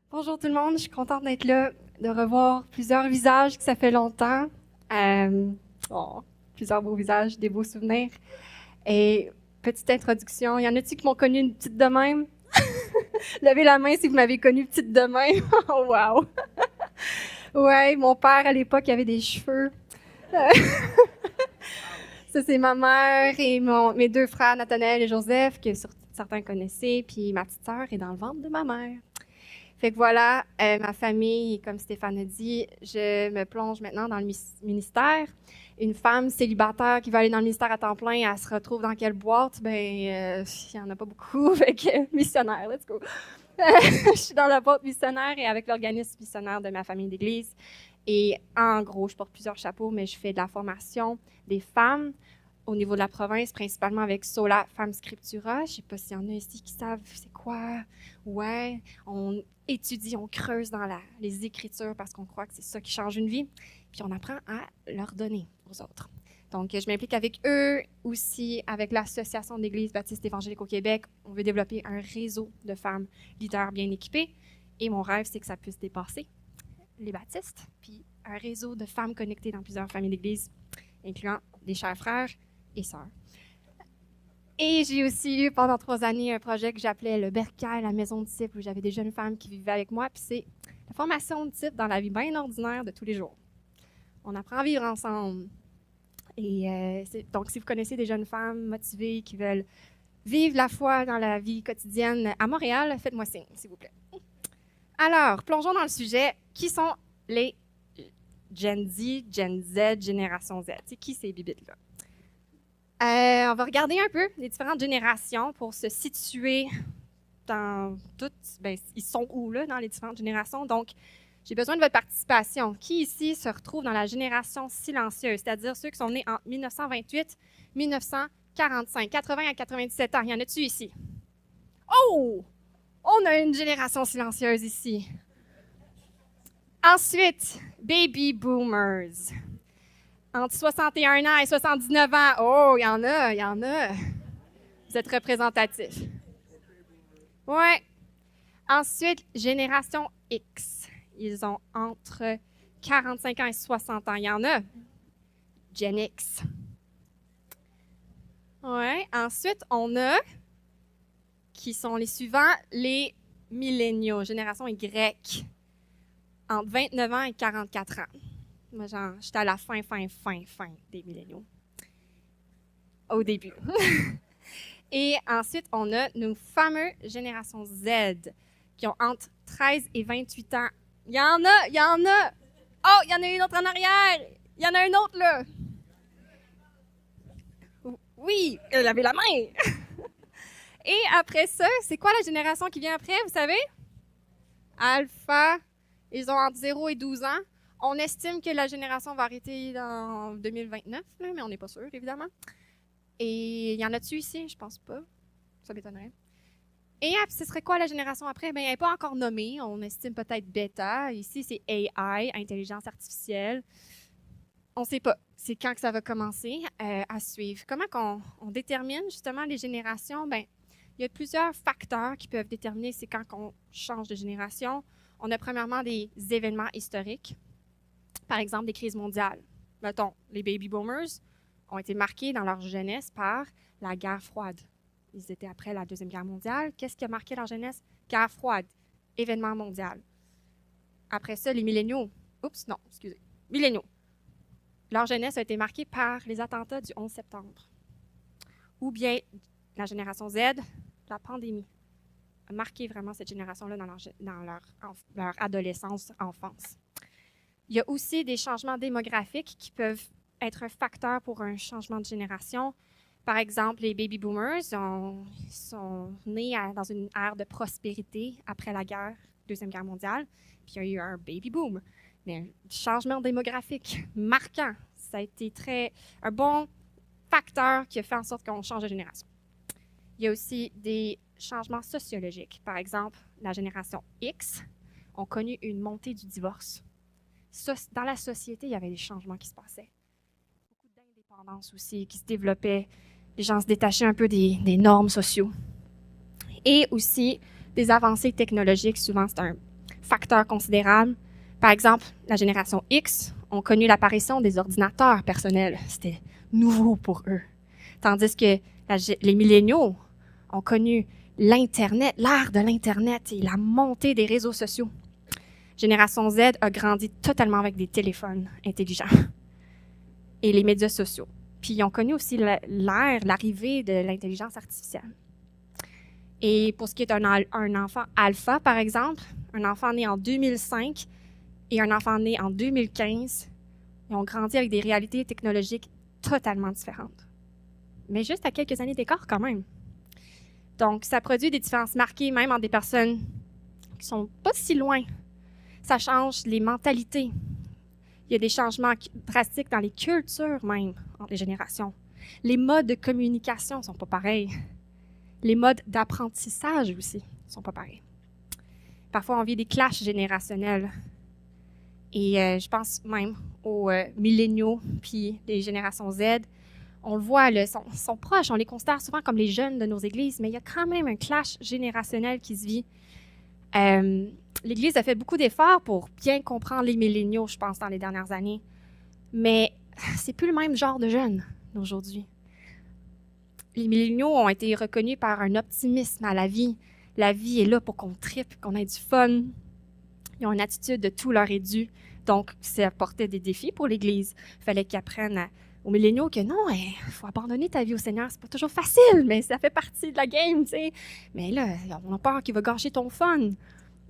Bonjour tout le monde, je suis contente d'être là, de revoir plusieurs visages que ça fait longtemps. Euh, bon, plusieurs beaux visages, des beaux souvenirs. Et petite introduction, il y en a-tu qui m'ont connue une petite de même? Levez la main si vous m'avez connue petite de même. Oh, wow! Ouais, mon père à l'époque avait des cheveux. Ça, c'est ma mère et mes deux frères, Nathanaël et Joseph, que certains connaissaient, puis ma petite sœur est dans le ventre de ma mère. Fait que voilà, ma famille, comme Stéphane a dit, je me plonge maintenant dans le ministère. Une femme célibataire qui va aller dans le ministère à temps plein, elle se retrouve dans quelle boîte? Il y en a pas beaucoup, fait que missionnaire, let's go. Je suis dans la boîte missionnaire et avec l'organisme missionnaire de ma famille d'église. Et en gros, je porte plusieurs chapeaux, mais je fais de la formation des femmes au niveau de la province, principalement avec Sola Femme Scriptura. Je sais pas s'il y en a ici qui savent c'est quoi. Ouais, on étudie, on creuse dans les Écritures parce qu'on croit que c'est ça qui change une vie. Puis on apprend à leur donner aux autres. Donc, je m'implique avec eux, aussi avec l'Association d'Églises baptistes évangéliques au Québec. On veut développer un réseau de femmes leaders bien équipées. Et mon rêve, c'est que ça puisse dépasser les baptistes, puis un réseau de femmes connectées dans plusieurs familles d'églises, incluant des chers frères et sœurs. Et j'ai aussi eu pendant 3 années un projet que j'appelais le Bercail, la maison de disciples, où j'avais des jeunes femmes qui vivaient avec moi. Puis c'est la formation de disciples dans la vie bien ordinaire de tous les jours. On apprend à vivre ensemble. Et donc, si vous connaissez des jeunes femmes motivées qui veulent vivre la foi dans la vie quotidienne à Montréal, faites-moi signe, s'il vous plaît. Alors, plongeons dans le sujet. Qui sont les Gen Z, Gen Z, Génération Z? C'est qui ces bibites-là? On va regarder un peu les différentes générations pour se situer dans toutes. Ils sont où, là, dans les différentes générations? Donc, j'ai besoin de votre participation. Qui ici se retrouve dans la génération silencieuse, c'est-à-dire ceux qui sont nés en 1928, 1945, 80 à 97 ans? Y en a-tu ici? Oh! On a une génération silencieuse ici. Ensuite, baby boomers. Entre 61 ans et 79 ans. Oh, il y en a, il y en a. Vous êtes représentatifs. Ouais. Ensuite, génération X. Ils ont entre 45 ans et 60 ans. Il y en a. Gen X. Ouais. Ensuite, on a, qui sont les suivants, les milléniaux, génération Y. Entre 29 ans et 44 ans. Moi, j'étais à la fin des milléniaux. Au début. Et ensuite, on a nos fameux générations Z qui ont entre 13 et 28 ans. Il y en a, il y en a. Oh, il y en a une autre en arrière. Il y en a un autre là. Oui, elle avait la main. Et après ça, c'est quoi la génération qui vient après, vous savez? Alpha. Ils ont entre 0 et 12 ans. On estime que la génération va arrêter en 2029, là, mais on n'est pas sûr, évidemment. Et il y en a-tu ici? Je pense pas. Ça m'étonnerait. Et ce serait quoi la génération après? Bien, elle n'est pas encore nommée. On estime peut-être bêta. Ici, c'est AI, intelligence artificielle. On ne sait pas. C'est quand que ça va commencer à suivre. Comment on détermine justement les générations? Bien, il y a plusieurs facteurs qui peuvent déterminer c'est quand on change de génération. On a premièrement des événements historiques. Par exemple, des crises mondiales. Mettons, les baby boomers ont été marqués dans leur jeunesse par la guerre froide. Ils étaient après la Deuxième Guerre mondiale. Qu'est-ce qui a marqué leur jeunesse? Guerre froide, événement mondial. Après ça, les milléniaux. Oups, non, excusez. Milléniaux. Leur jeunesse a été marquée par les attentats du 11 septembre. Ou bien la génération Z, la pandémie a marqué vraiment cette génération-là dans leur adolescence, enfance. Il y a aussi des changements démographiques qui peuvent être un facteur pour un changement de génération. Par exemple, les baby boomers sont nés dans une ère de prospérité après la Deuxième Guerre mondiale, puis il y a eu un baby boom. Mais un changement démographique marquant, ça a été un bon facteur qui a fait en sorte qu'on change de génération. Il y a aussi des changements sociologiques. Par exemple, la génération X a connu une montée du divorce. Dans la société, il y avait des changements qui se passaient. Beaucoup d'indépendance aussi qui se développait. Les gens se détachaient un peu des normes sociaux. Et aussi des avancées technologiques. Souvent, c'est un facteurs considérables. Par exemple, la génération X ont connu l'apparition des ordinateurs personnels. C'était nouveau pour eux. Tandis que les milléniaux ont connu l'Internet, l'ère de l'Internet et la montée des réseaux sociaux. Génération Z a grandi totalement avec des téléphones intelligents et les médias sociaux. Puis ils ont connu aussi l'arrivée de l'intelligence artificielle. Et pour ce qui est un enfant alpha, par exemple, un enfant né en 2005 et un enfant né en 2015, ils ont grandi avec des réalités technologiques totalement différentes. Mais juste à quelques années d'écart quand même. Donc, ça produit des différences marquées même entre des personnes qui sont pas si loin. Ça change les mentalités. Il y a des changements drastiques dans les cultures même entre les générations. Les modes de communication sont pas pareils. Les modes d'apprentissage aussi sont pas pareils. Parfois, on vit des clashs générationnels. Et je pense même aux milléniaux puis les générations Z. On le voit, sont proches, on les considère souvent comme les jeunes de nos églises, mais il y a quand même un clash générationnel qui se vit. L'Église a fait beaucoup d'efforts pour bien comprendre les milléniaux, je pense, dans les dernières années. Mais c'est plus le même genre de jeunes d'aujourd'hui. Les milléniaux ont été reconnus par un optimisme à la vie. La vie est là pour qu'on tripe, qu'on ait du fun. Ils ont une attitude de tout leur est dû. Donc, ça apportait des défis pour l'Église. Il fallait qu'ils apprennent aux milléniaux que non, il faut abandonner ta vie au Seigneur. C'est pas toujours facile, mais ça fait partie de la game, tu sais. Mais là, on a peur qu'il va gâcher ton fun.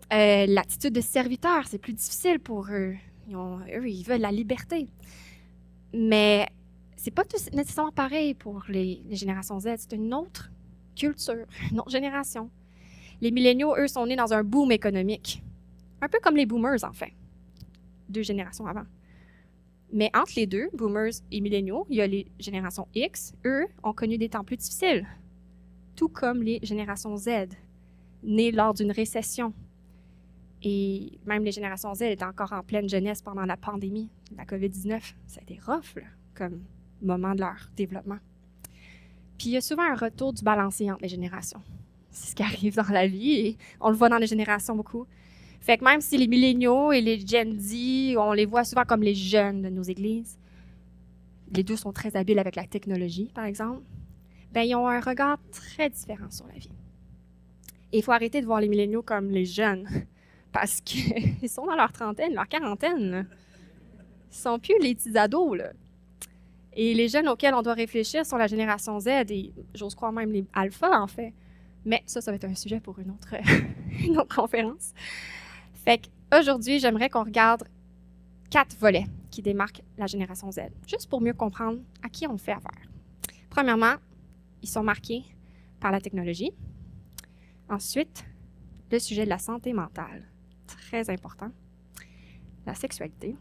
L'attitude de serviteur, c'est plus difficile pour eux. Eux, ils veulent la liberté. Mais c'est pas tout nécessairement pareil pour les générations Z. C'est une autre culture, une autre génération. Les milléniaux, eux, sont nés dans un boom économique. Un peu comme les boomers, en fait. 2 générations avant. Mais entre les deux, boomers et milléniaux, il y a les générations X. Eux ont connu des temps plus difficiles. Tout comme les générations Z, nées lors d'une récession. Et même les générations Z étaient encore en pleine jeunesse pendant la pandémie, la COVID-19. Ça a été rough, là, comme moment de leur développement. Puis il y a souvent un retour du balancier entre les générations. C'est ce qui arrive dans la vie et on le voit dans les générations beaucoup. Fait que même si les milléniaux et les Gen Z, on les voit souvent comme les jeunes de nos églises, les deux sont très habiles avec la technologie, par exemple, ben ils ont un regard très différent sur la vie. Et il faut arrêter de voir les milléniaux comme les jeunes, parce qu'ils sont dans leur trentaine, leur quarantaine. Là. Ils sont plus les petits ados, là. Et les jeunes auxquels on doit réfléchir sont la génération Z et j'ose croire même les alphas, en fait. Mais ça va être un sujet pour une autre conférence. Fait qu'aujourd'hui, j'aimerais qu'on regarde 4 volets qui démarquent la génération Z, juste pour mieux comprendre à qui on fait affaire. Premièrement, ils sont marqués par la technologie. Ensuite, le sujet de la santé mentale, très important, la sexualité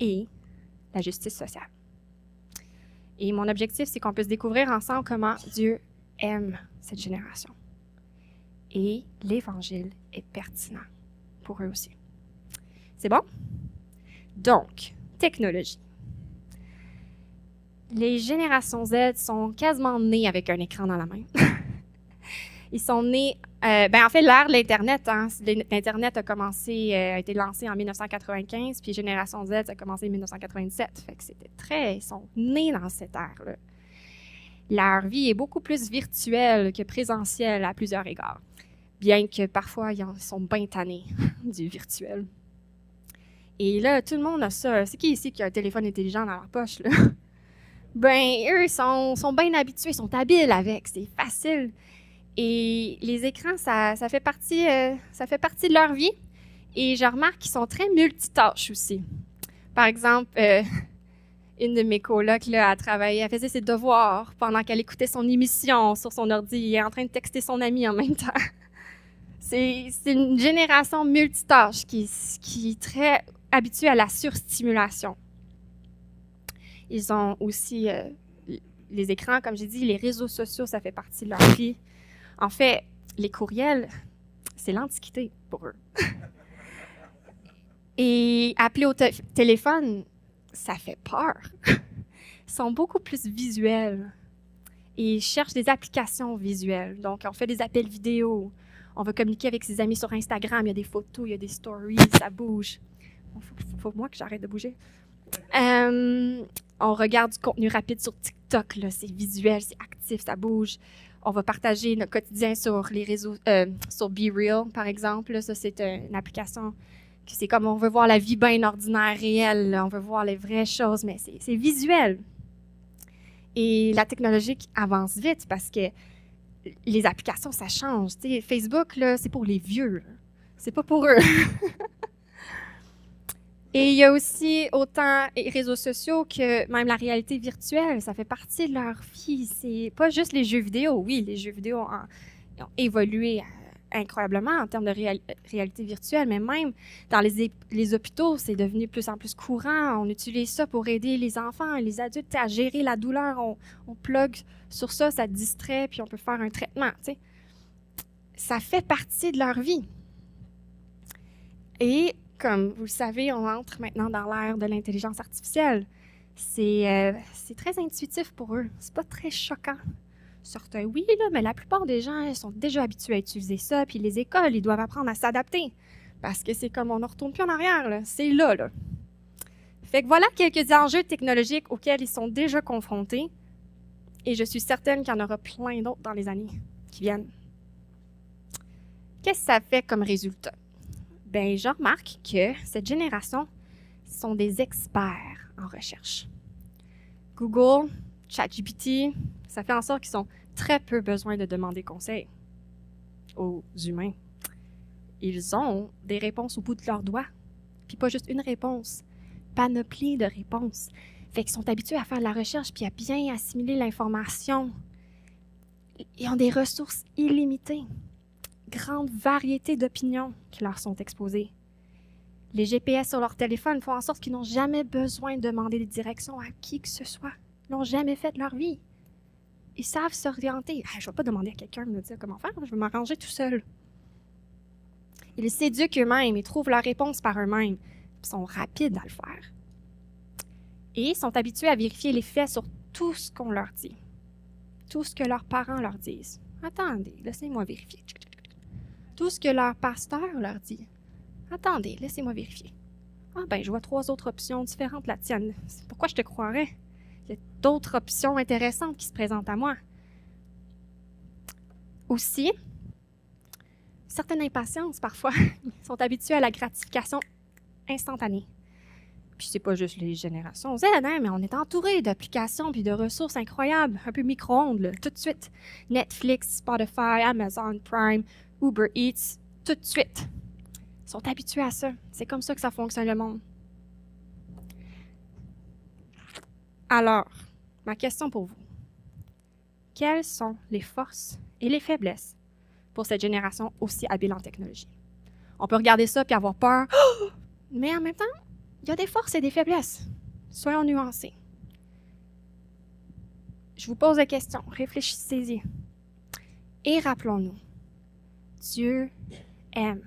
et la justice sociale. Et mon objectif, c'est qu'on puisse découvrir ensemble comment Dieu aime cette génération. Et l'Évangile est pertinent pour eux aussi. C'est bon? Donc, technologie. Les générations Z sont quasiment nées avec un écran dans la main. Ils sont nés... en fait, l'ère de l'Internet, l'Internet a été lancé en 1995, puis Génération Z, ça a commencé en 1997. Fait que ils sont nés dans cette ère-là. Leur vie est beaucoup plus virtuelle que présentielle à plusieurs égards, bien que parfois, ils sont bien tannés du virtuel. Et là, tout le monde a ça. C'est qui ici qui a un téléphone intelligent dans leur poche, là? Ben, eux, ils sont bien habitués, ils sont habiles avec, c'est facile. Et les écrans, ça fait partie de leur vie. Et je remarque qu'ils sont très multitâches aussi. Par exemple, une de mes colocs, là, elle faisait ses devoirs pendant qu'elle écoutait son émission sur son ordi et en train de texter son ami en même temps. C'est une génération multitâche qui est très habituée à la surstimulation. Ils ont aussi les écrans, comme j'ai dit, les réseaux sociaux, ça fait partie de leur vie. En fait, les courriels, c'est l'Antiquité pour eux. Et appeler au téléphone, ça fait peur. Ils sont beaucoup plus visuels. Et ils cherchent des applications visuelles. Donc, on fait des appels vidéo. On va communiquer avec ses amis sur Instagram. Il y a des photos, il y a des stories, ça bouge. Faut moi que j'arrête de bouger. On regarde du contenu rapide sur TikTok. Là, c'est visuel, c'est actif, ça bouge. On va partager notre quotidien sur les réseaux, sur BeReal, par exemple. Là, ça, c'est une application que c'est comme on veut voir la vie bien ordinaire, réelle. Là. On veut voir les vraies choses, mais c'est visuel. Et la technologie avance vite parce que les applications, ça change. T'sais, Facebook, là, c'est pour les vieux. Là. C'est pas pour eux. Et il y a aussi autant les réseaux sociaux que même la réalité virtuelle. Ça fait partie de leur vie. C'est pas juste les jeux vidéo. Oui, les jeux vidéo ont évolué incroyablement en termes de réalité virtuelle, mais même dans les hôpitaux, c'est devenu de plus en plus courant. On utilise ça pour aider les enfants et les adultes à gérer la douleur. On plug sur ça, ça distrait, puis on peut faire un traitement. T'sais. Ça fait partie de leur vie. Et comme vous le savez, on entre maintenant dans l'ère de l'intelligence artificielle. C'est très intuitif pour eux. C'est pas très choquant. Certains, oui, là, mais la plupart des gens ils sont déjà habitués à utiliser ça. Puis les écoles, ils doivent apprendre à s'adapter. Parce que c'est comme on ne retourne plus en arrière. Là. C'est là. Fait que voilà quelques enjeux technologiques auxquels ils sont déjà confrontés. Et je suis certaine qu'il y en aura plein d'autres dans les années qui viennent. Qu'est-ce que ça fait comme résultat? Bien, je remarque que cette génération sont des experts en recherche. Google, ChatGPT, ça fait en sorte qu'ils ont très peu besoin de demander conseil aux humains. Ils ont des réponses au bout de leurs doigts. Puis pas juste une réponse, panoplie de réponses. Fait qu'ils sont habitués à faire de la recherche puis à bien assimiler l'information. Ils ont des ressources illimitées. Grande variété d'opinions qui leur sont exposées. Les GPS sur leur téléphone font en sorte qu'ils n'ont jamais besoin de demander des directions à qui que ce soit. Ils n'ont jamais fait de leur vie. Ils savent s'orienter. Je ne vais pas demander à quelqu'un de me dire comment faire, je vais m'arranger tout seul. Ils s'éduquent eux-mêmes, ils trouvent leurs réponses par eux-mêmes. Ils sont rapides à le faire. Et sont habitués à vérifier les faits sur tout ce qu'on leur dit. Tout ce que leurs parents leur disent. Attendez, laissez-moi vérifier. Tout ce que leur pasteur leur dit. Attendez, laissez-moi vérifier. Je vois 3 autres options différentes de la tienne. Pourquoi je te croirais? Il y a d'autres options intéressantes qui se présentent à moi. Aussi, certaine impatience parfois. Ils sont habitués à la gratification instantanée. Puis c'est pas juste les générations Z, mais on est entouré d'applications puis de ressources incroyables, un peu micro-ondes, là, tout de suite. Netflix, Spotify, Amazon Prime, Uber Eats, tout de suite. Ils sont habitués à ça. C'est comme ça que ça fonctionne le monde. Alors, ma question pour vous. Quelles sont les forces et les faiblesses pour cette génération aussi habile en technologie? On peut regarder ça puis avoir peur, mais en même temps, il y a des forces et des faiblesses. Soyons nuancés. Je vous pose la question, réfléchissez-y. Et rappelons-nous, Dieu aime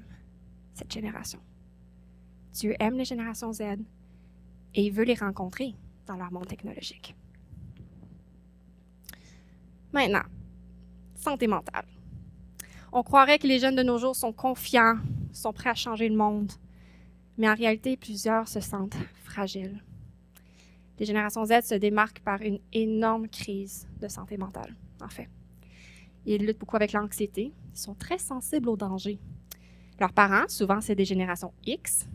cette génération. Dieu aime les générations Z et il veut les rencontrer dans leur monde technologique. Maintenant, santé mentale. On croirait que les jeunes de nos jours sont confiants, sont prêts à changer le monde, mais en réalité, plusieurs se sentent fragiles. Les générations Z se démarquent par une énorme crise de santé mentale, en fait. Ils luttent beaucoup avec l'anxiété, ils sont très sensibles aux dangers. Leurs parents, souvent c'est des générations X,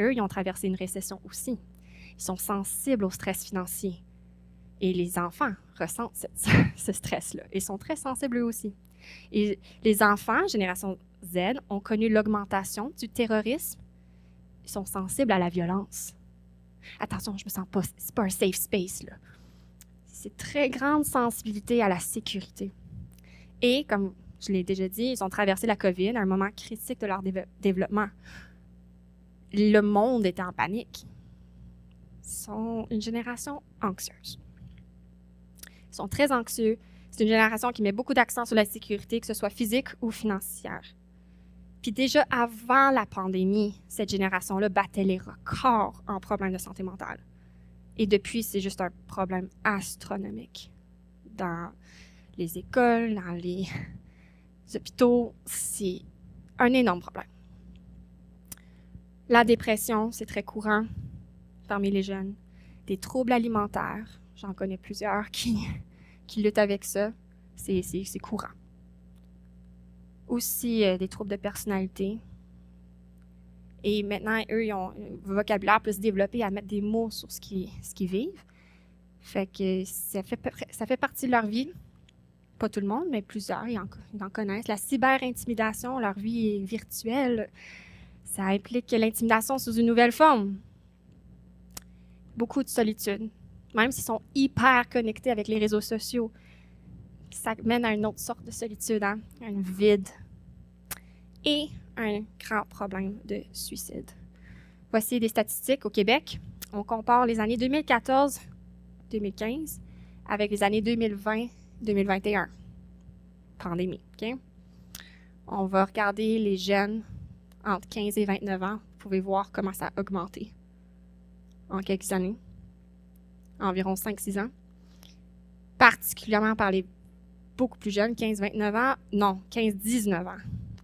eux, ils ont traversé une récession aussi. Ils sont sensibles au stress financier. Et les enfants ressentent ce stress-là. Ils sont très sensibles eux aussi. Et les enfants, génération Z, ont connu l'augmentation du terrorisme. Ils sont sensibles à la violence. Attention, je me sens pas, c'est pas un safe space, là. C'est très grande sensibilité à la sécurité. Et, comme je l'ai déjà dit, ils ont traversé la COVID à un moment critique de leur développement. Le monde était en panique. Ils sont une génération anxieuse. Ils sont très anxieux. C'est une génération qui met beaucoup d'accent sur la sécurité, que ce soit physique ou financière. Puis déjà avant la pandémie, cette génération-là battait les records en problèmes de santé mentale. Et depuis, c'est juste un problème astronomique dans les écoles, dans hôpitaux, c'est un énorme problème. La dépression, c'est très courant parmi les jeunes. Des troubles alimentaires, j'en connais plusieurs qui luttent avec ça, c'est courant. Aussi, des troubles de personnalité. Et maintenant, eux, ils ont un vocabulaire plus développé à mettre des mots sur ce qu'ils vivent. Fait que ça fait partie de leur vie. Pas tout le monde, mais plusieurs, ils en connaissent. La cyber-intimidation, leur vie est virtuelle. Ça implique l'intimidation sous une nouvelle forme. Beaucoup de solitude. Même s'ils sont hyper connectés avec les réseaux sociaux, ça mène à une autre sorte de solitude, hein? Un vide. Et un grand problème de suicide. Voici des statistiques au Québec. On compare les années 2014-2015 avec les années 2020-2021. Pandémie, OK? On va regarder les jeunes entre 15 et 29 ans. Vous pouvez voir comment ça a augmenté en quelques années. Environ 5-6 ans. Particulièrement par les beaucoup plus jeunes, 15-29 ans. Non, 15-19 ans.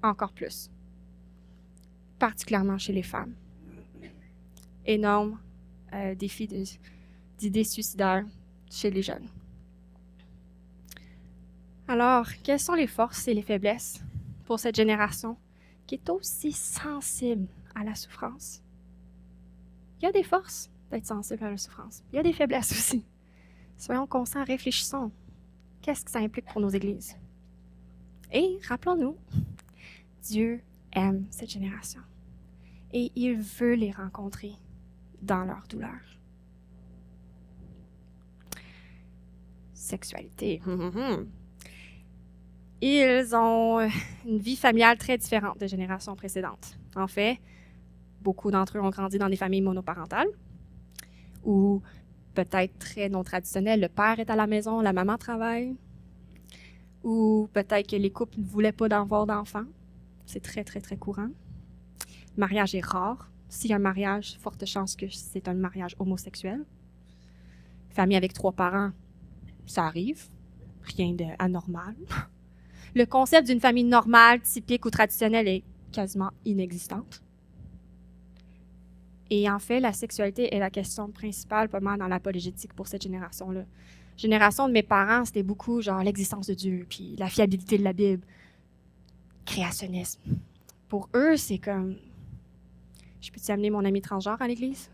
Encore plus. Particulièrement chez les femmes. Énorme défi d'idées suicidaires chez les jeunes. Alors, quelles sont les forces et les faiblesses pour cette génération qui est aussi sensible à la souffrance? Il y a des forces d'être sensible à la souffrance. Il y a des faiblesses aussi. Soyons conscients, réfléchissons. Qu'est-ce que ça implique pour nos églises? Et rappelons-nous, Dieu aime cette génération et il veut les rencontrer dans leur douleur. Sexualité. Ils ont une vie familiale très différente des générations précédentes. En fait, beaucoup d'entre eux ont grandi dans des familles monoparentales ou peut-être très non traditionnelles. Le père est à la maison, la maman travaille. Ou peut-être que les couples ne voulaient pas d'avoir d'enfants. C'est très, très, très courant. Le mariage est rare. S'il y a un mariage, forte chance que c'est un mariage homosexuel. Famille avec 3 parents, ça arrive. Rien d'anormal. Le concept d'une famille normale, typique ou traditionnelle est quasiment inexistante. Et en fait, la sexualité est la question principale pas mal dans l'apologétique pour cette génération-là. Génération de mes parents, c'était beaucoup genre l'existence de Dieu, puis la fiabilité de la Bible, créationnisme. Pour eux, c'est comme, je peux-tu amener mon ami transgenre à l'église?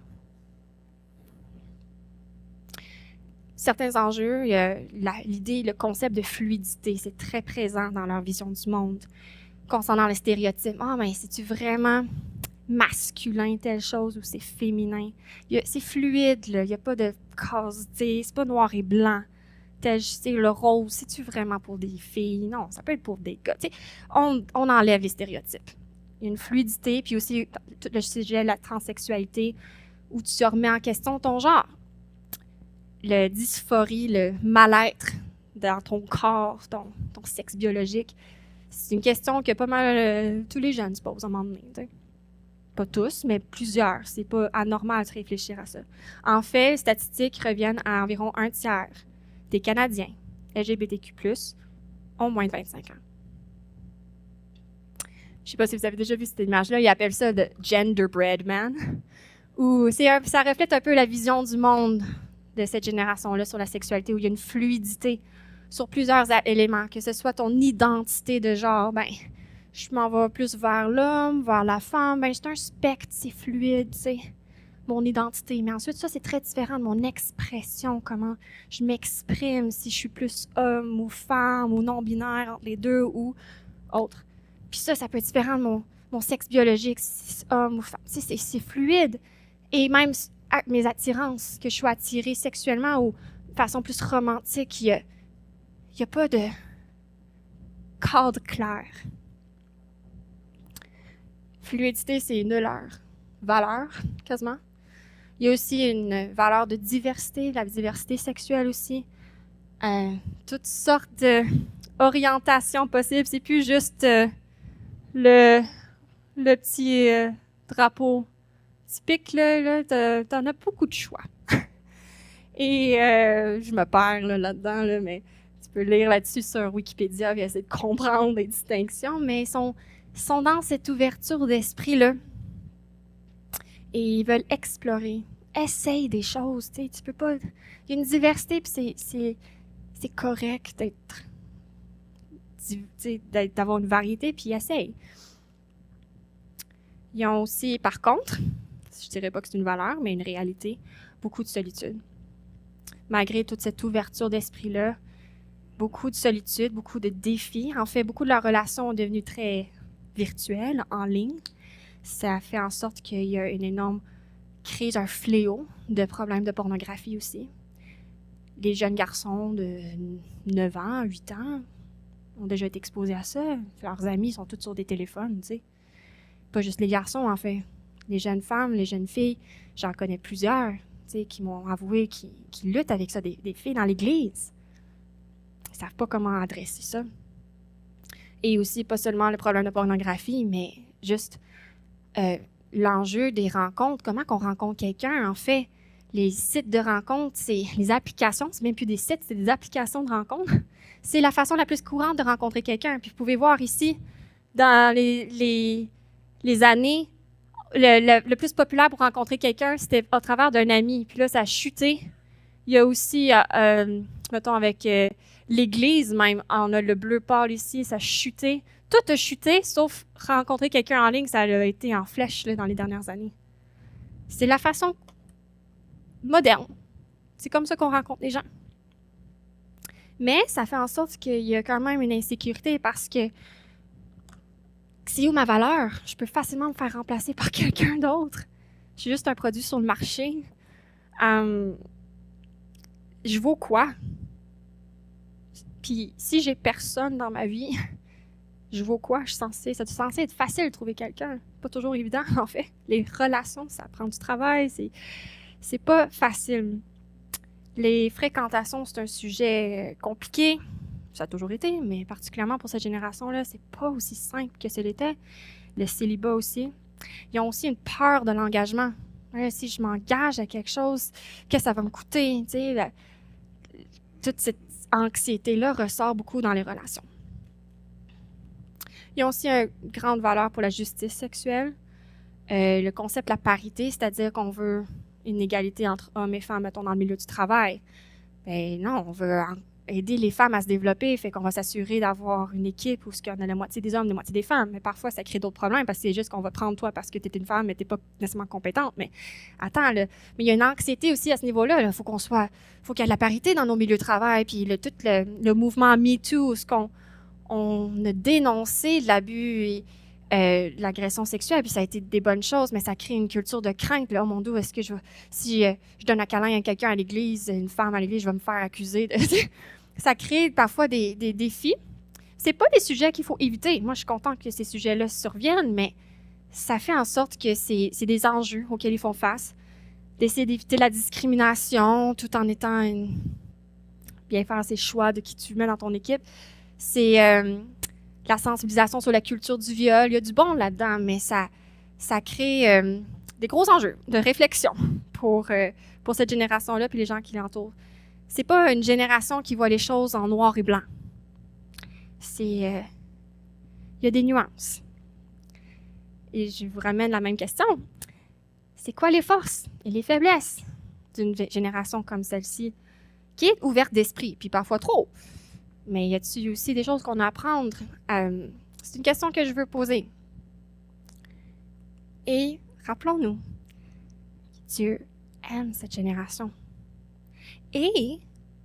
Certains enjeux, l'idée, le concept de fluidité, c'est très présent dans leur vision du monde. Concernant les stéréotypes, mais c'est-tu vraiment masculin telle chose ou c'est féminin? C'est fluide, là. Il n'y a pas de case, c'est pas noir et blanc. Le rose, c'est-tu vraiment pour des filles? Non, ça peut être pour des gars. On enlève les stéréotypes. Il y a une fluidité, puis aussi tout le sujet de la transsexualité, où tu remets en question ton genre. Le dysphorie, le mal-être dans ton corps, ton sexe biologique, c'est une question que pas mal tous les jeunes se posent à un moment donné. T'sais. Pas tous, mais plusieurs. C'est pas anormal de réfléchir à ça. En fait, les statistiques reviennent à environ 1/3 des Canadiens LGBTQ+, ont moins de 25 ans. Je sais pas si vous avez déjà vu cette image-là, ils appellent ça le genderbread man, où ça reflète un peu la vision du monde de cette génération-là sur la sexualité, où il y a une fluidité sur plusieurs éléments, que ce soit ton identité de genre, je m'en vais plus vers l'homme, vers la femme, c'est un spectre, c'est fluide, c'est mon identité. Mais ensuite, ça, c'est très différent de mon expression, comment je m'exprime, si je suis plus homme ou femme ou non-binaire entre les deux ou autre. Puis ça peut être différent de mon sexe biologique, si c'est homme ou femme. C'est fluide. Et même mes attirances, que je sois attirée sexuellement ou de façon plus romantique, il n'y a pas de cadre clair. Fluidité, c'est une valeur, quasiment. Il y a aussi une valeur de diversité, la diversité sexuelle aussi. Toutes sortes d'orientations possibles. C'est plus juste le petit drapeau typique, là, t'en as beaucoup de choix. Et je me perds là-dedans, mais Tu peux lire là-dessus sur Wikipédia et essayer de comprendre les distinctions, mais ils sont dans cette ouverture d'esprit-là. Et ils veulent explorer. Essaye des choses, tu sais, tu peux pas... Il y a une diversité, puis c'est correct d'avoir une variété, puis essaye. Ils ont aussi, par contre, je dirais pas que c'est une valeur, mais une réalité, beaucoup de solitude. Malgré toute cette ouverture d'esprit-là, beaucoup de solitude, beaucoup de défis. En fait, beaucoup de leurs relations sont devenues très virtuelles, en ligne. Ça fait en sorte qu'il y a une énorme crise, un fléau de problèmes de pornographie aussi. Les jeunes garçons de 9 ans, 8 ans ont déjà été exposés à ça. Leurs amis sont tous sur des téléphones, tu sais. Pas juste les garçons, en fait. Les jeunes femmes, les jeunes filles, j'en connais plusieurs, tu sais, qui m'ont avoué qui luttent avec ça, des filles dans l'église. Ils savent pas comment adresser ça. Et aussi, pas seulement le problème de pornographie, mais juste l'enjeu des rencontres. Comment qu'on rencontre quelqu'un, en fait. Les sites de rencontres, c'est les applications, c'est même plus des sites, c'est des applications de rencontres. C'est la façon la plus courante de rencontrer quelqu'un. Puis vous pouvez voir ici, dans les années, le plus populaire pour rencontrer quelqu'un, c'était au travers d'un ami. Puis là, ça a chuté. Il y a aussi, mettons, avec l'Église même, on a le bleu pâle ici, ça a chuté. Tout a chuté, sauf rencontrer quelqu'un en ligne, ça a été en flèche là, dans les dernières années. C'est la façon moderne. C'est comme ça qu'on rencontre les gens. Mais ça fait en sorte qu'il y a quand même une insécurité parce que c'est où ma valeur? Je peux facilement me faire remplacer par quelqu'un d'autre. Je suis juste un produit sur le marché. Je vaux quoi? Puis si j'ai personne dans ma vie, je vaux quoi? C'est censé être facile de trouver quelqu'un. Pas toujours évident, en fait. Les relations, ça prend du travail, c'est pas facile. Les fréquentations, c'est un sujet compliqué. Ça a toujours été, mais particulièrement pour cette génération-là, c'est pas aussi simple que ce l'était. Le célibat aussi. Ils ont aussi une peur de l'engagement. Si je m'engage à quelque chose, que ça va me coûter, tu sais, toute cette anxiété-là ressort beaucoup dans les relations. Ils ont aussi une grande valeur pour la justice sexuelle. Le concept de la parité, c'est-à-dire qu'on veut une égalité entre hommes et femmes, mettons, dans le milieu du travail. Ben non, on veut aider les femmes à se développer, fait qu'on va s'assurer d'avoir une équipe où on a la moitié des hommes, la moitié des femmes. Mais parfois, ça crée d'autres problèmes parce que c'est juste qu'on va prendre toi parce que tu es une femme, mais tu n'es pas nécessairement compétente. Mais attends, là, mais il y a une anxiété aussi à ce niveau-là. Il faut qu'il y ait de la parité dans nos milieux de travail. Puis tout le mouvement MeToo, ce qu'on a dénoncé de l'abus et l'agression sexuelle, puis ça a été des bonnes choses, mais ça crée une culture de crainte. Là, oh mon Dieu, est-ce que si je donne un câlin à quelqu'un à l'église, une femme à l'église, je vais me faire accuser. Ça crée parfois des défis. C'est pas des sujets qu'il faut éviter. Moi, je suis contente que ces sujets-là surviennent, mais ça fait en sorte que c'est des enjeux auxquels ils font face. D'essayer d'éviter la discrimination tout en étant bien faire ses choix de qui tu mets dans ton équipe. C'est la sensibilisation sur la culture du viol. Il y a du bon là-dedans, mais ça crée des gros enjeux de réflexion pour cette génération-là puis les gens qui l'entourent. C'est pas une génération qui voit les choses en noir et blanc. Il y a des nuances. Et je vous ramène la même question. C'est quoi les forces et les faiblesses d'une génération comme celle-ci qui est ouverte d'esprit, puis parfois trop? Mais y a-t-il aussi des choses qu'on a à apprendre? C'est une question que je veux poser. Et rappelons-nous, Dieu aime cette génération. Et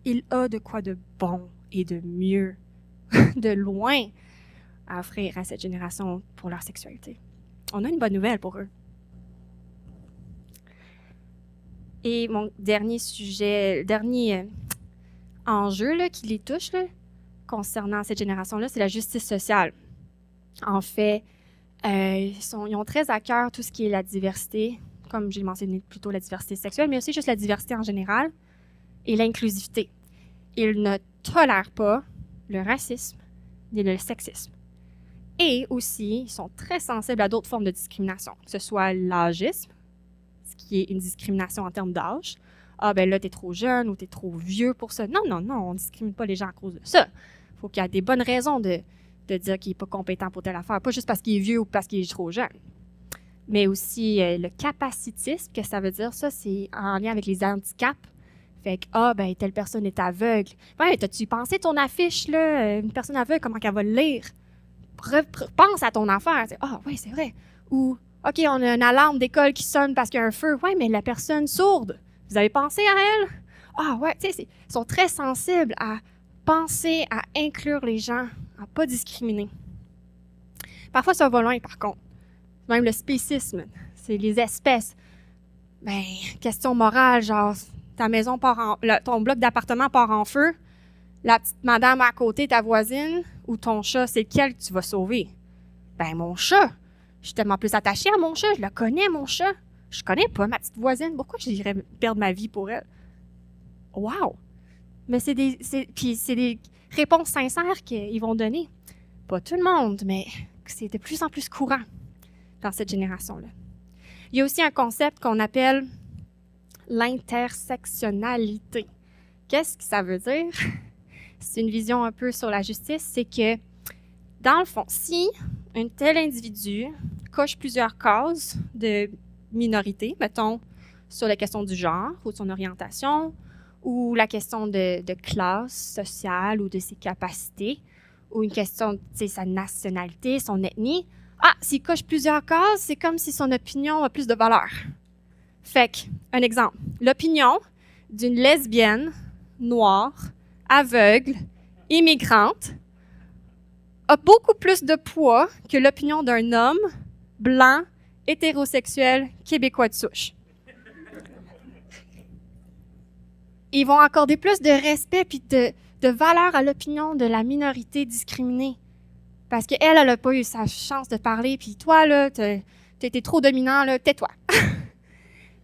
il a de quoi de bon et de mieux, de loin, à offrir à cette génération pour leur sexualité. On a une bonne nouvelle pour eux. Et mon dernier enjeu là, qui les touche là, concernant cette génération-là, c'est la justice sociale. En fait, ils ont très à cœur tout ce qui est la diversité, comme j'ai mentionné plus tôt, la diversité sexuelle, mais aussi juste la diversité en général et l'inclusivité. Ils ne tolèrent pas le racisme ni le sexisme. Et aussi, ils sont très sensibles à d'autres formes de discrimination, que ce soit l'agisme, ce qui est une discrimination en termes d'âge, Ah, ben là, t'es trop jeune ou t'es trop vieux pour ça. Non, non, non, on ne discrimine pas les gens à cause de ça. Il faut qu'il y ait des bonnes raisons de dire qu'il n'est pas compétent pour telle affaire, pas juste parce qu'il est vieux ou parce qu'il est trop jeune. Mais aussi le capacitisme, que ça veut dire, ça, c'est en lien avec les handicaps. Fait que, ah, ben, telle personne est aveugle. Ouais, t'as-tu pensé ton affiche, là, une personne aveugle, comment qu'elle va le lire? Pense à ton affaire. Ah, oui, c'est vrai. Ou, OK, on a une alarme d'école qui sonne parce qu'il y a un feu. Ouais, mais la personne sourde, vous avez pensé à elle? Ah, ouais, tu sais, ils sont très sensibles à penser, à inclure les gens, à pas discriminer. Parfois, ça va loin, par contre. Même le spécisme, c'est les espèces. Ben, question morale, genre, ta maison part ton bloc d'appartement part en feu, la petite madame à côté, ta voisine, ou ton chat, c'est lequel que tu vas sauver? Ben, mon chat. Je suis tellement plus attachée à mon chat, je le connais, mon chat. Je connais pas ma petite voisine, pourquoi j'irais perdre ma vie pour elle? Wow! Mais c'est des réponses sincères qu'ils vont donner. Pas tout le monde, mais c'est de plus en plus courant dans cette génération-là. Il y a aussi un concept qu'on appelle l'intersectionnalité. Qu'est-ce que ça veut dire? C'est une vision un peu sur la justice, c'est que, dans le fond, si un tel individu coche plusieurs cases de minorité, mettons, sur la question du genre ou de son orientation, ou la question de classe sociale ou de ses capacités, ou une question de sa nationalité, son ethnie, s'il coche plusieurs cases, c'est comme si son opinion a plus de valeur. Fait que, un exemple, l'opinion d'une lesbienne, noire, aveugle, immigrante, a beaucoup plus de poids que l'opinion d'un homme, blanc, hétérosexuel, québécois de souche. Ils vont accorder plus de respect puis de valeur à l'opinion de la minorité discriminée. Parce qu'elle, elle n'a pas eu sa chance de parler, puis toi, là, t'as été trop dominant, là, tais-toi.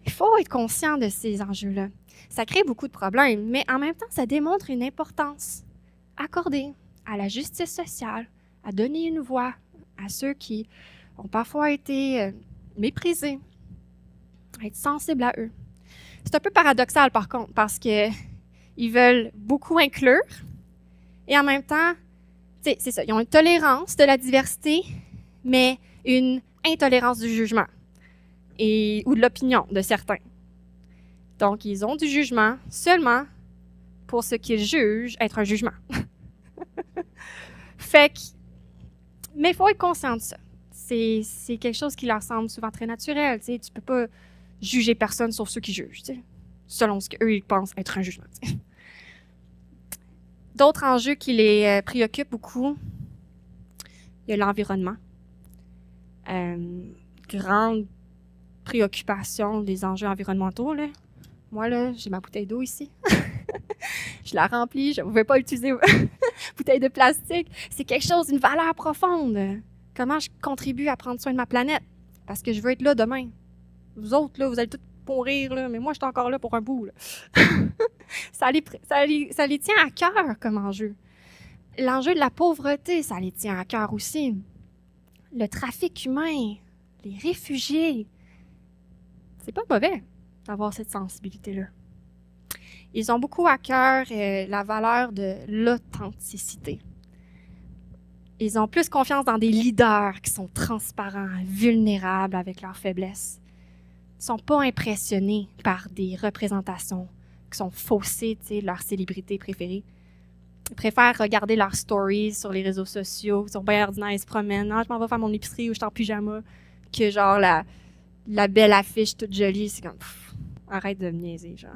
Il faut être conscient de ces enjeux-là. Ça crée beaucoup de problèmes, mais en même temps, ça démontre une importance accordée à la justice sociale, à donner une voix à ceux qui ont parfois été méprisés, à être sensibles à eux. C'est un peu paradoxal, par contre, parce qu'ils veulent beaucoup inclure et en même temps, c'est ça, ils ont une tolérance de la diversité, mais une intolérance du jugement ou de l'opinion de certains. Donc, ils ont du jugement seulement pour ce qu'ils jugent être un jugement. Mais il faut être conscient de ça. C'est quelque chose qui leur semble souvent très naturel. Tu peux pas juger personne sauf ceux qui jugent, selon ce qu'eux ils pensent être un jugement. D'autres enjeux qui les préoccupent beaucoup, il y a l'environnement. Grande préoccupation des enjeux environnementaux, là. Moi, là, j'ai ma bouteille d'eau ici. Je la remplis, je ne pouvais pas utiliser bouteille de plastique. C'est quelque chose, une valeur profonde. Comment je contribue à prendre soin de ma planète? Parce que je veux être là demain. Vous autres, là, vous allez tous pourrir, là, mais moi, je suis encore là pour un bout. Là. ça les tient à cœur comme enjeu. L'enjeu de la pauvreté, ça les tient à cœur aussi. Le trafic humain, les réfugiés. C'est pas mauvais d'avoir cette sensibilité-là. Ils ont beaucoup à cœur la valeur de l'authenticité. Ils ont plus confiance dans des leaders qui sont transparents, vulnérables avec leurs faiblesses. Ils ne sont pas impressionnés par des représentations qui sont faussées, de leurs célébrités préférées. Ils préfèrent regarder leurs stories sur les réseaux sociaux, ils sont bien ordinaires, ils se promènent. Je m'en vais faire mon épicerie ou je suis en pyjama, que genre la belle affiche toute jolie. C'est comme, arrête de me niaiser, genre.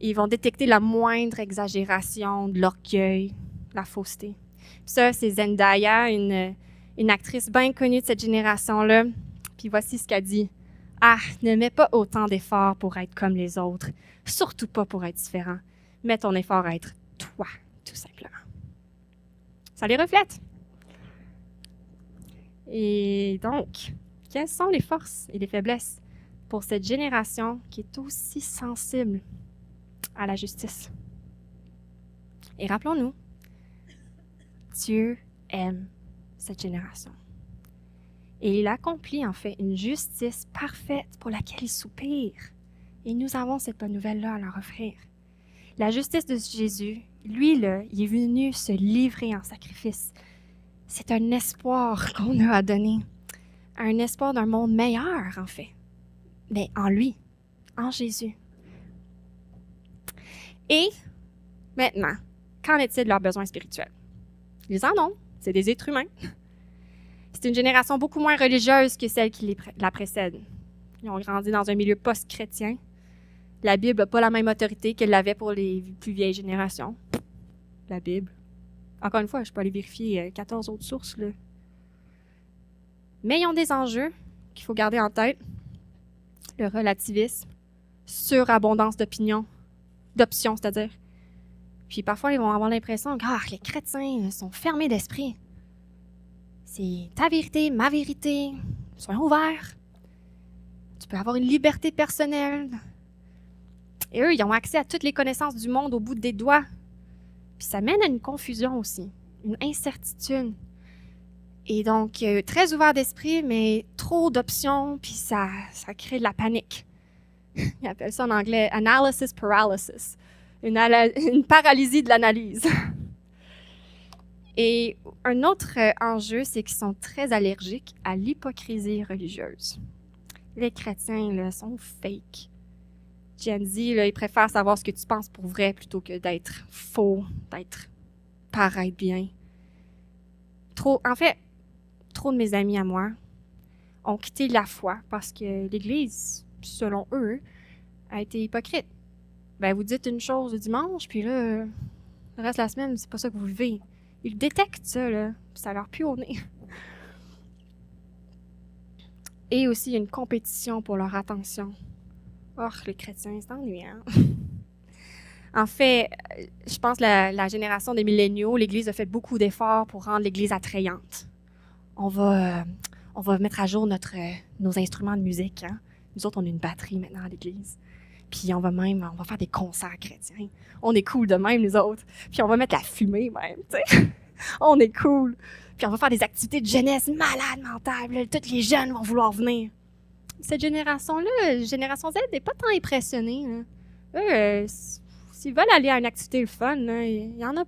Ils vont détecter la moindre exagération de l'orgueil, la fausseté. Puis ça, c'est Zendaya, une actrice bien connue de cette génération-là. Puis voici ce qu'elle dit. Ne mets pas autant d'efforts pour être comme les autres, surtout pas pour être différent. Mets ton effort à être toi, tout simplement. Ça les reflète. Et donc, quelles sont les forces et les faiblesses pour cette génération qui est aussi sensible à la justice? Et rappelons-nous, Dieu aime cette génération. Et il accomplit en fait une justice parfaite pour laquelle il soupire. Et nous avons cette bonne nouvelle-là à leur offrir. La justice de Jésus, lui, là, il est venu se livrer en sacrifice. C'est un espoir qu'on a à donner. Un espoir d'un monde meilleur, en fait. Mais en lui, en Jésus. Et maintenant, qu'en est-il de leurs besoins spirituels? Ils en ont. C'est des êtres humains. C'est une génération beaucoup moins religieuse que celle qui la précède. Ils ont grandi dans un milieu post-chrétien. La Bible n'a pas la même autorité qu'elle l'avait pour les plus vieilles générations. La Bible. Encore une fois, je peux aller vérifier 14 autres sources, là. Mais ils ont des enjeux qu'il faut garder en tête. Le relativisme, surabondance d'options, c'est-à-dire. Puis parfois, ils vont avoir l'impression que les chrétiens sont fermés d'esprit. C'est ta vérité, ma vérité. Soyons ouverts. Tu peux avoir une liberté personnelle. Et eux, ils ont accès à toutes les connaissances du monde au bout des doigts. Puis ça mène à une confusion aussi, une incertitude. Et donc, très ouvert d'esprit, mais trop d'options, puis ça crée de la panique. Ils appellent ça en anglais « analysis paralysis », une paralysie de l'analyse. Et un autre enjeu, c'est qu'ils sont très allergiques à l'hypocrisie religieuse. Les chrétiens, là, sont fake. Gen Z, là, ils préfèrent savoir ce que tu penses pour vrai plutôt que d'être faux, d'être paraître bien. Trop de mes amis à moi ont quitté la foi parce que l'Église, selon eux, a été hypocrite. Ben, vous dites une chose le dimanche, puis là, le reste de la semaine, c'est pas ça que vous vivez. Ils détectent ça, là, puis ça leur pue au nez. Et aussi, il y a une compétition pour leur attention. Les chrétiens, c'est ennuyant. En fait, je pense que la génération des milléniaux, l'Église a fait beaucoup d'efforts pour rendre l'Église attrayante. On va mettre à jour nos instruments de musique. Hein? Nous autres, on a une batterie maintenant à l'Église. Puis on va faire des concerts chrétiens. On est cool de même, nous autres. Puis on va mettre la fumée même, tu sais. On est cool. Puis on va faire des activités de jeunesse malades mentales. Tous les jeunes vont vouloir venir. Cette génération-là, génération Z, n'est pas tant impressionnée. Eux, s'ils veulent aller à une activité le fun, là, il y en a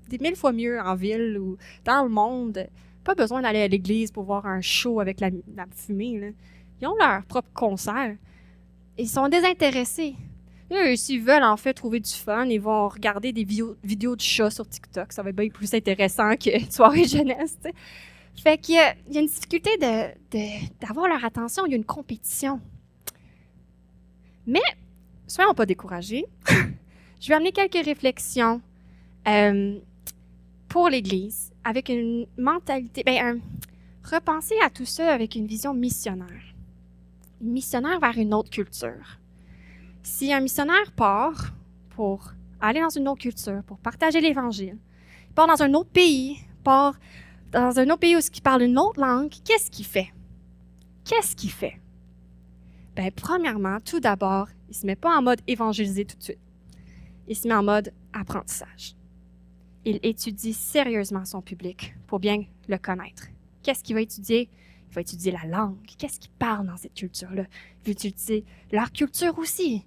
des 1000 fois mieux en ville ou dans le monde. Pas besoin d'aller à l'église pour voir un show avec la fumée. Là. Ils ont leur propre concert. Ils sont désintéressés. Eux, s'ils veulent en fait trouver du fun, ils vont regarder des vidéos de chats sur TikTok. Ça va être bien plus intéressant que soirée jeunesse, tu sais. Fait qu'il y a une difficulté d'avoir leur attention. Il y a une compétition. Mais, soyons pas découragés. Je vais amener quelques réflexions pour l'Église avec une mentalité, repenser à tout ça avec une vision missionnaire. Une missionnaire vers une autre culture. Si un missionnaire part pour aller dans une autre culture, pour partager l'Évangile, part dans un autre pays, part dans un autre pays où il parle une autre langue, qu'est-ce qu'il fait? Qu'est-ce qu'il fait? Premièrement, tout d'abord, il ne se met pas en mode évangéliser tout de suite. Il se met en mode apprentissage. Il étudie sérieusement son public pour bien le connaître. Qu'est-ce qu'il va étudier? Il va étudier la langue. Qu'est-ce qu'ils parlent dans cette culture-là? Il va étudier leur culture aussi.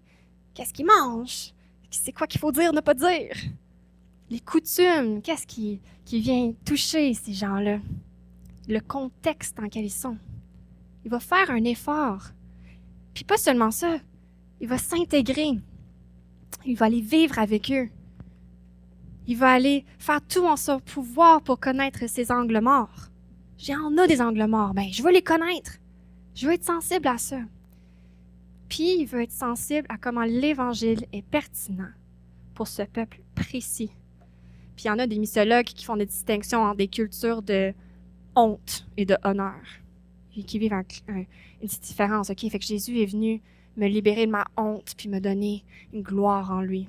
Qu'est-ce qu'ils mangent? C'est quoi qu'il faut dire, ne pas dire? Les coutumes, qu'est-ce qui vient toucher ces gens-là? Le contexte dans lequel ils sont. Il va faire un effort. Puis pas seulement ça, il va s'intégrer. Il va aller vivre avec eux. Il va aller faire tout en son pouvoir pour connaître ses angles morts. J'en ai des angles morts, je veux les connaître. Je veux être sensible à ça. Puis, il veut être sensible à comment l'Évangile est pertinent pour ce peuple précis. Puis, il y en a des missiologues qui font des distinctions entre des cultures de honte et de honneur. Et qui vivent une petite différence. OK? Fait que Jésus est venu me libérer de ma honte puis me donner une gloire en lui.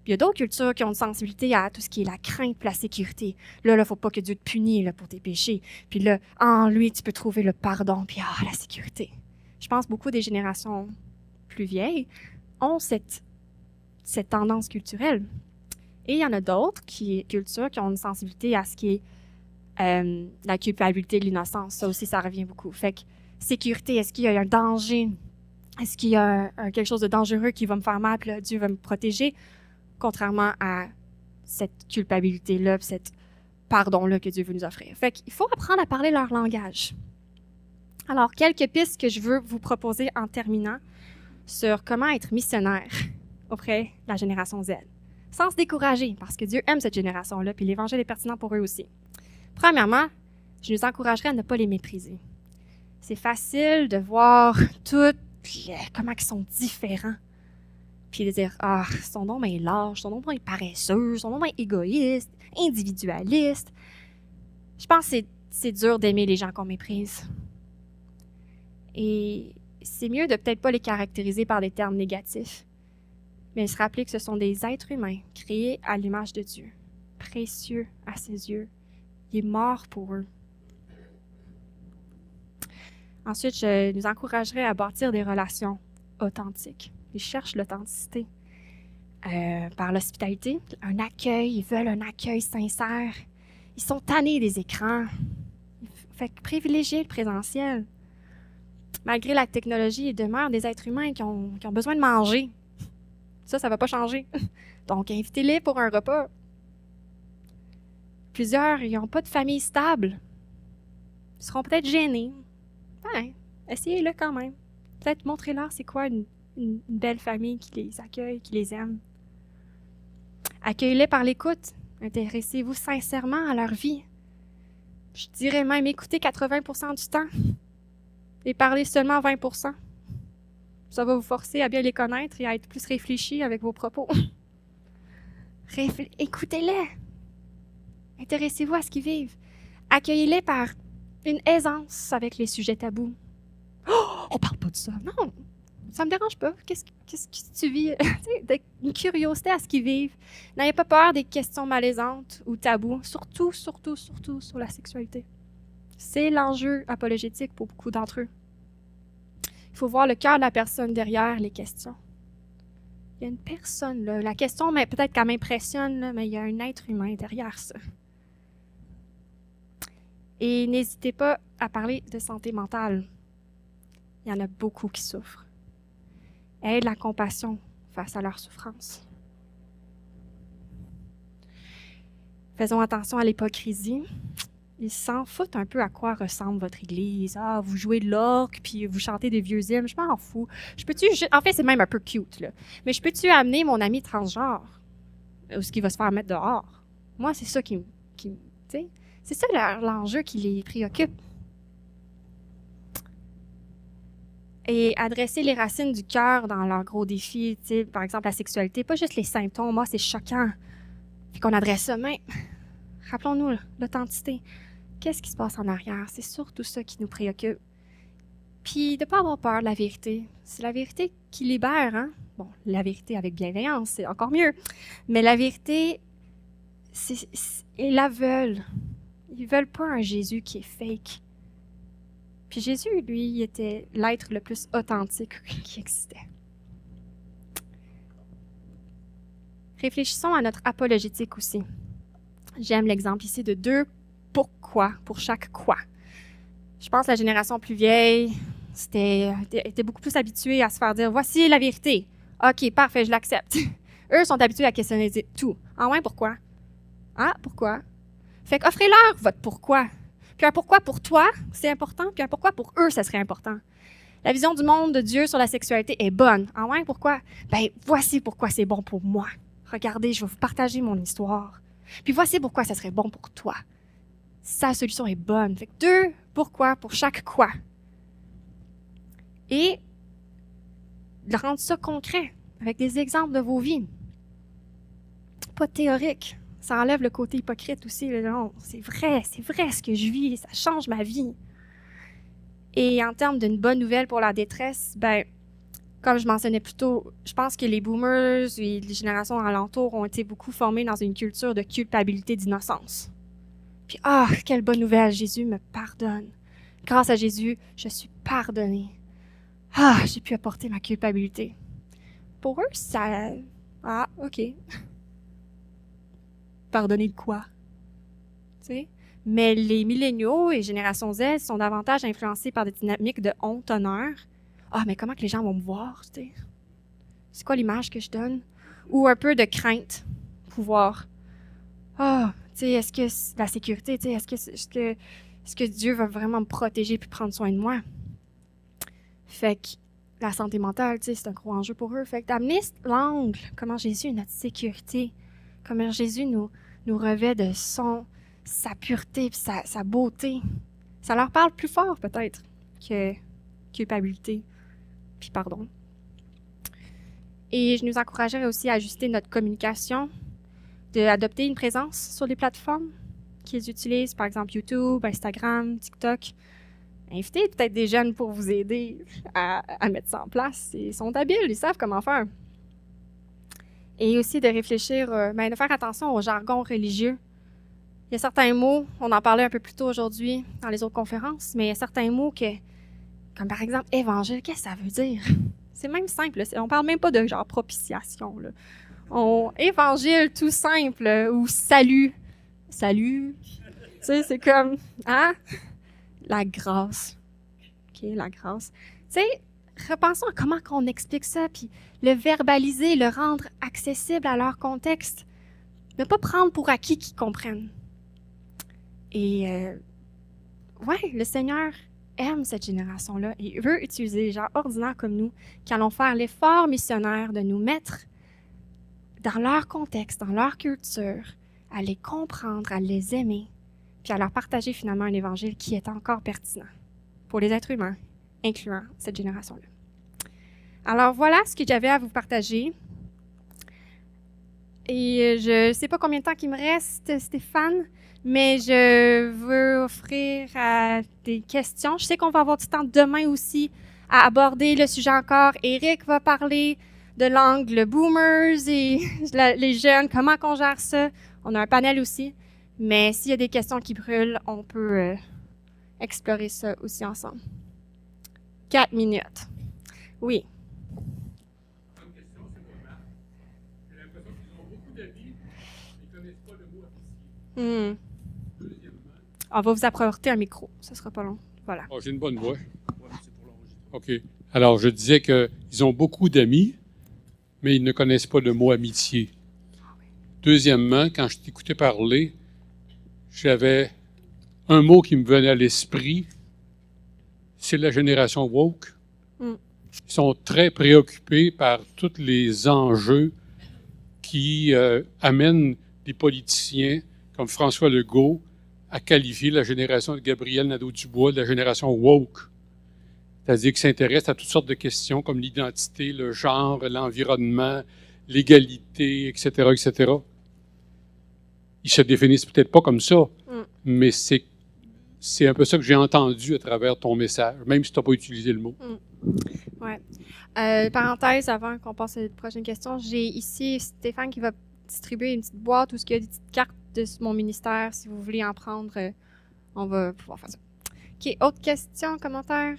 Puis il y a d'autres cultures qui ont une sensibilité à tout ce qui est la crainte et la sécurité. Là, il ne faut pas que Dieu te punisse là, pour tes péchés. Puis là, en lui, tu peux trouver le pardon puis la sécurité. Je pense que beaucoup des générations plus vieilles ont cette tendance culturelle. Et il y en a d'autres cultures qui ont une sensibilité à ce qui est la culpabilité de l'innocence. Ça aussi, ça revient beaucoup. Fait que sécurité, est-ce qu'il y a un danger Est-ce qu'il y a quelque chose de dangereux qui va me faire mal, puis là, Dieu va me protéger, contrairement à cette culpabilité-là, puis cette pardon-là que Dieu veut nous offrir. Fait qu'il faut apprendre à parler leur langage. Alors, quelques pistes que je veux vous proposer en terminant sur comment être missionnaire auprès de la génération Z, sans se décourager, parce que Dieu aime cette génération-là, puis l'Évangile est pertinent pour eux aussi. Premièrement, je nous encouragerais à ne pas les mépriser. C'est facile de voir comment ils sont différents, puis de dire « Ah, son nom est lâche, son nom est paresseux, son nom est égoïste, individualiste. » Je pense que c'est dur d'aimer les gens qu'on méprise. Et c'est mieux de peut-être pas les caractériser par des termes négatifs, mais se rappeler que ce sont des êtres humains créés à l'image de Dieu, précieux à ses yeux. Il est mort pour eux. Ensuite, je nous encouragerais à bâtir des relations authentiques. Ils cherchent l'authenticité par l'hospitalité, un accueil. Ils veulent un accueil sincère. Ils sont tannés des écrans. Fait que privilégier le présentiel. Malgré la technologie, il demeure des êtres humains qui ont besoin de manger. Ça ne va pas changer. Donc, invitez-les pour un repas. Plusieurs, ils n'ont pas de famille stable. Ils seront peut-être gênés. Ouais, essayez-le quand même. Peut-être montrez-leur c'est quoi une belle famille qui les accueille, qui les aime. Accueillez-les par l'écoute. Intéressez-vous sincèrement à leur vie. Je dirais même écoutez 80% du temps et parlez seulement 20%. Ça va vous forcer à bien les connaître et à être plus réfléchi avec vos propos. Écoutez-les. Intéressez-vous à ce qu'ils vivent. Accueillez-les par une aisance avec les sujets tabous. Oh, on parle pas de ça. Non, ça me dérange pas. Qu'est-ce que tu vis? Une curiosité à ce qu'ils vivent. N'ayez pas peur des questions malaisantes ou tabous, surtout sur la sexualité. C'est l'enjeu apologétique pour beaucoup d'entre eux. Il faut voir le cœur de la personne derrière les questions. Il y a une personne là. La question, mais peut-être qu'elle m'impressionne, là, mais il y a un être humain derrière ça. Et n'hésitez pas à parler de santé mentale. Il y en a beaucoup qui souffrent. Aie de la compassion face à leur souffrance. Faisons attention à l'hypocrisie. Ils s'en foutent un peu à quoi ressemble votre église. Ah, vous jouez de l'orgue, puis vous chantez des vieux hymnes. Je m'en fous. En fait, c'est même un peu cute, là. Mais je peux-tu amener mon ami transgenre? Ou ce qui va se faire mettre dehors? Moi, c'est ça qui tu sais, c'est ça l'enjeu qui les préoccupe. Et adresser les racines du cœur dans leurs gros défis, tu sais, par exemple la sexualité, pas juste les symptômes. Moi, c'est choquant. Puis qu'on adresse ça, mais rappelons-nous l'authenticité. Qu'est-ce qui se passe en arrière? C'est surtout ça qui nous préoccupe. Puis de ne pas avoir peur de la vérité. C'est la vérité qui libère, hein? Bon, la vérité avec bienveillance, c'est encore mieux. Mais la vérité, ils la veulent. Ils veulent pas un Jésus qui est fake. Puis Jésus, lui, il était l'être le plus authentique qui existait. Réfléchissons à notre apologétique aussi. J'aime l'exemple ici de 2 pourquoi pour chaque quoi. Je pense que la génération plus vieille était beaucoup plus habituée à se faire dire « Voici la vérité. OK, parfait, je l'accepte. » Eux sont habitués à questionner tout. Ah ouais, pourquoi? Ah, pourquoi? Fait qu'offrez-leur votre pourquoi. Puis un pourquoi pour toi, c'est important, puis un pourquoi pour eux, ça serait important. La vision du monde de Dieu sur la sexualité est bonne. Ah ouais, pourquoi? Ben, voici pourquoi c'est bon pour moi. Regardez, je vais vous partager mon histoire. Puis voici pourquoi ça serait bon pour toi. Sa solution est bonne. Fait que 2 pourquoi pour chaque quoi. Et de rendre ça concret avec des exemples de vos vies. Pas théorique. Ça enlève le côté hypocrite aussi. Non, c'est vrai ce que je vis, ça change ma vie. Et en termes d'une bonne nouvelle pour la détresse, ben, comme je mentionnais plus tôt, je pense que les boomers et les générations alentours ont été beaucoup formés dans une culture de culpabilité d'innocence. Puis, quelle bonne nouvelle, Jésus me pardonne. Grâce à Jésus, je suis pardonnée. J'ai pu apporter ma culpabilité. Pour eux, ça... OK. Pardonner de quoi? Tu sais? Mais les milléniaux et génération Z sont davantage influencés par des dynamiques de honte-honneur. « mais comment que les gens vont me voir, tu sais? C'est quoi l'image que je donne? » Ou un peu de crainte, pouvoir. « tu sais, est-ce que la sécurité, tu sais, est-ce que Dieu va vraiment me protéger puis prendre soin de moi? » Fait que la santé mentale, tu sais, c'est un gros enjeu pour eux. Fait que d'amener l'angle, comment Jésus est notre sécurité, comment Jésus nous revêt de sa pureté puis sa beauté. Ça leur parle plus fort, peut-être, que culpabilité puis pardon. Et je nous encouragerais aussi à ajuster notre communication, d'adopter une présence sur les plateformes qu'ils utilisent, par exemple YouTube, Instagram, TikTok. Invitez peut-être des jeunes pour vous aider à mettre ça en place. Ils sont habiles, ils savent comment faire. Et aussi de réfléchir, de faire attention au jargon religieux. Il y a certains mots, on en parlait un peu plus tôt aujourd'hui dans les autres conférences, mais il y a certains mots comme par exemple évangile, qu'est-ce que ça veut dire? C'est même simple, on parle même pas de genre propitiation. Là. Évangile tout simple, ou salut. Salut. Tu sais, c'est comme, la grâce. OK, la grâce. Tu sais, repensons à comment on explique ça, puis le verbaliser, le rendre accessible à leur contexte. Ne pas prendre pour acquis qu'ils comprennent. Et, le Seigneur aime cette génération-là et veut utiliser les gens ordinaires comme nous qui allons faire l'effort missionnaire de nous mettre dans leur contexte, dans leur culture, à les comprendre, à les aimer, puis à leur partager finalement un évangile qui est encore pertinent pour les êtres humains, incluant cette génération-là. Alors voilà ce que j'avais à vous partager. Et je ne sais pas combien de temps il me reste, Stéphane, mais je veux offrir des questions. Je sais qu'on va avoir du temps demain aussi à aborder le sujet encore. Éric va parler de l'angle boomers et les jeunes, comment on gère ça. On a un panel aussi, mais s'il y a des questions qui brûlent, on peut explorer ça aussi ensemble. 4 minutes. Oui. Une question, c'est pour Marc. J'ai l'impression qu'ils ont beaucoup d'avis, mais ils ne connaissent pas le mot officier. Deuxièmement. On va vous apporter un micro, ça sera pas long. Voilà. Oh, j'ai une bonne voix. Ouais, c'est pour l'enregistrement. OK. Alors, je disais qu'ils ont beaucoup d'amis, mais ils ne connaissent pas le mot amitié. Deuxièmement, quand je t'écoutais parler, j'avais un mot qui me venait à l'esprit, c'est la génération woke. Ils sont très préoccupés par tous les enjeux qui amènent les politiciens comme François Legault à qualifier la génération de Gabriel Nadeau-Dubois de la génération woke. C'est-à-dire qu'ils s'intéressent à toutes sortes de questions comme l'identité, le genre, l'environnement, l'égalité, etc., etc. Ils se définissent peut-être pas comme ça, mais c'est un peu ça que j'ai entendu à travers ton message, même si tu n'as pas utilisé le mot. Oui. Parenthèse, avant qu'on passe à la prochaine question, j'ai ici Stéphane qui va distribuer une petite boîte où il y a des petites cartes de mon ministère. Si vous voulez en prendre, on va pouvoir faire ça. OK, autre question, commentaire?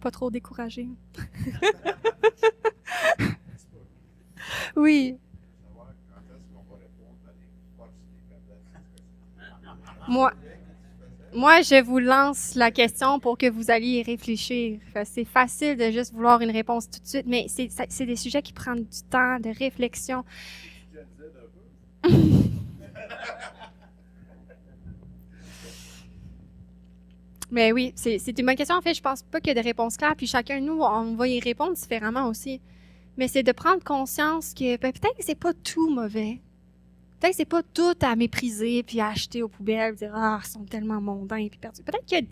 Pas trop découragé. Oui. Moi, je vous lance la question pour que vous alliez y réfléchir. C'est facile de juste vouloir une réponse tout de suite, mais c'est des sujets qui prennent du temps, de réflexion. Mais oui, c'est une bonne question. En fait, je pense pas qu'il y a de réponse claire, puis chacun de nous, on va y répondre différemment aussi. Mais c'est de prendre conscience que peut-être que c'est pas tout mauvais. Peut-être que c'est pas tout à mépriser puis à acheter aux poubelles, dire ils sont tellement mondains puis perdus. Peut-être qu'il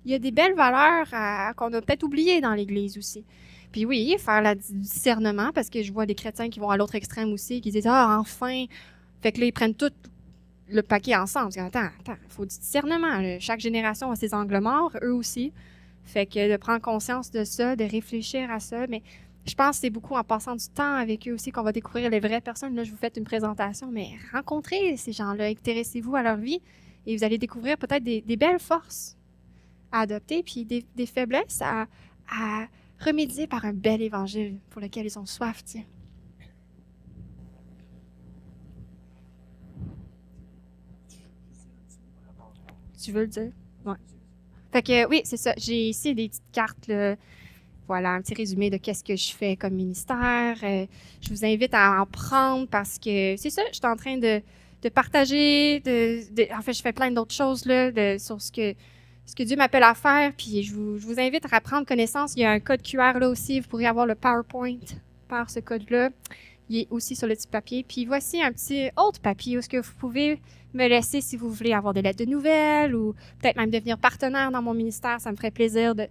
y a des belles valeurs qu'on a peut-être oubliées dans l'Église aussi. Puis oui, faire du discernement, parce que je vois des chrétiens qui vont à l'autre extrême aussi, qui disent enfin. Fait que là, ils prennent tout le paquet ensemble. Attends, il faut du discernement. Là. Chaque génération a ses angles morts, eux aussi. Fait que de prendre conscience de ça, de réfléchir à ça, mais je pense que c'est beaucoup en passant du temps avec eux aussi qu'on va découvrir les vraies personnes. Là, je vous fais une présentation, mais rencontrez ces gens-là, intéressez-vous à leur vie et vous allez découvrir peut-être des belles forces à adopter, puis des faiblesses à remédier par un bel évangile pour lequel ils ont soif, tiens. Tu veux le dire? Ouais. Fait que oui, c'est ça. J'ai ici des petites cartes, là. Voilà, un petit résumé de qu'est-ce que je fais comme ministère. Je vous invite à en prendre parce que c'est ça, je suis en train de partager, en fait, je fais plein d'autres choses là, sur ce que Dieu m'appelle à faire. Puis je vous invite à prendre connaissance. Il y a un code QR là aussi. Vous pourrez avoir le PowerPoint par ce code-là. Il est aussi sur le petit papier. Puis voici un petit autre papier où est-ce que vous pouvez me laisser si vous voulez avoir des lettres de nouvelles ou peut-être même devenir partenaire dans mon ministère. Ça me ferait plaisir de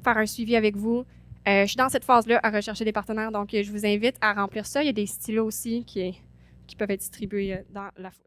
faire un suivi avec vous. Je suis dans cette phase-là à rechercher des partenaires, donc je vous invite à remplir ça. Il y a des stylos aussi qui peuvent être distribués dans la foule.